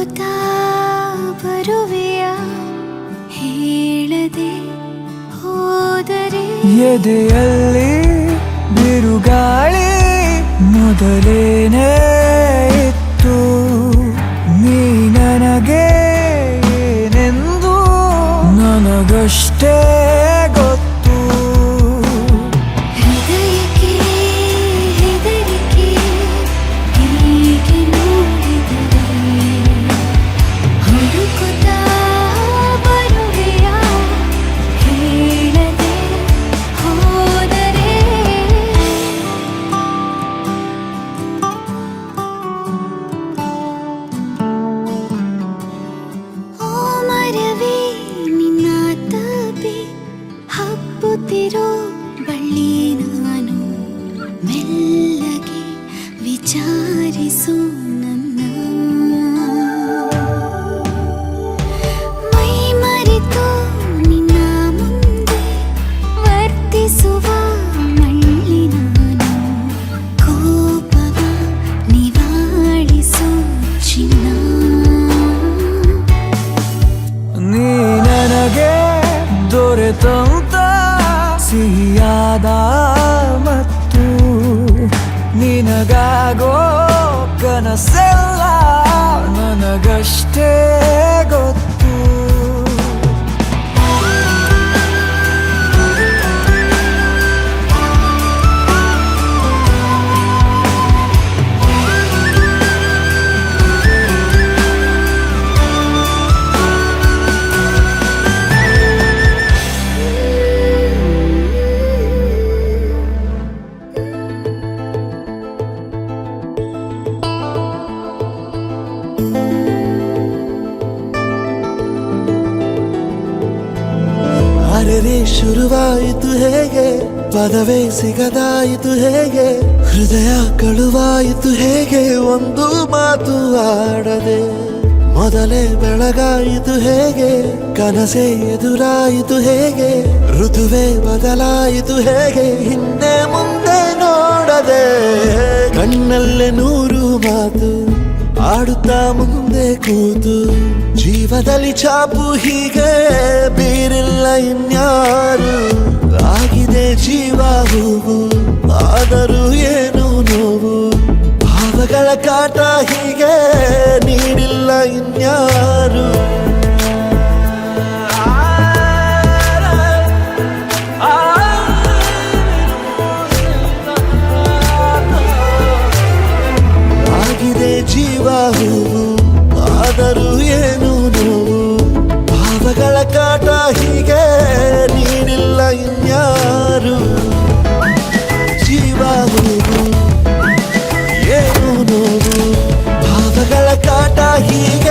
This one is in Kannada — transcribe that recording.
ಹುಡುಕುತ್ತಾ ಬರುವೆಯ ಹೇಳದೆ ಹೋದರೆ ಎದೆಯಲ್ಲಿ ಬಿರುಗಾಳಿ ಮೊದಲೇನೇ ಇತ್ತು ನೀ ನನಗೆ ಏನೆಂದು ನನಗಷ್ಟೇ ಗೊತ್ತು ಹೃದಯಕ್ಕೆ ಹೆದರಿಕೆ ಹೀಗೆ ನೋಡಿದರೆ ಹುಡುಕುತ್ತಾ ಬರುವೆಯ ಹೇಳದೆ ಹೋದರೆ ಓ ಮರವೇ ನಿನ್ನ ತಪಿ ಹಬ್ಬುತ್ತಿರೋ ಬಳ್ಳಿ ನಾನು ಮೆಲ್ಲಗೆ ವಿಚಾರಿಸು ನನ್ನ ಮೈ ಮರೆತು ನಿನ್ನ ಮುಂದೆ ವರ್ತಿಸುವ ಮಳ್ಳಿ ನಾನು ಕೋಪವ ನಿವಾಳಿಸು ಚಿನ್ನ ನೀ ನನಗೆ ದೊರೆತಂತ ಸಿಹಿಯಾದ ಮತ್ತು ನಿನಗಾಗೋ ಕನಸೆಲ್ಲ ನನಗಷ್ಟೇ ಗೊತ್ತು ಅರೆರೆ ಶುರುವಾಯಿತು ಹೇಗೆ ಪದವೇ ಸಿಗದಾಯಿತು ಹೇಗೆ ಹೃದಯ ಕಳುವಾಯಿತು ಹೇಗೆ ಒಂದು ಮಾತು ಆಡದೆ ಮೊದಲೇ ಬೆಳಗಾಯಿತು ಹೇಗೆ ಕನಸೇ ಎದುರಾಯಿತು ಹೇಗೆ ಋತುವೇ ಬದಲಾಯಿತು ಹೇಗೆ ಹಿಂದೆ ಮುಂದೆ ನೋಡದೆ ಕಣ್ಣಲ್ಲೇ ನೂರು ಮಾತು ಆಡುತ್ತಾ ಮುಂದೆ ಕೂತು ಜೀವದಲ್ಲಿ ಛಾಪು ಹೀಗೆ ಬೀರಿಲ್ಲ ಇನ್ಯಾರು ಆಗಿದೆ ಜೀವ ಹೂವು ಆದರೂ ಏನು ನೋವು ಭಾವಗಳ ಕಾಟ ಹೀಗೆ ನೀಡಿಲ್ಲ ಇನ್ಯಾರು ಆಗಿದೆ ಜೀವ ಹೂವು ಆದರೂ ಏನು ನೋವು ಭಾವಗಳ ಕಾಟ ಹೀಗೆ ನೀಡಿಲ್ಲ ಇನ್ಯಾರು ಜೀವ ಹೂವು ಏನು ನೋವು ಭಾವಗಳ ಕಾಟ ಹೀಗೆ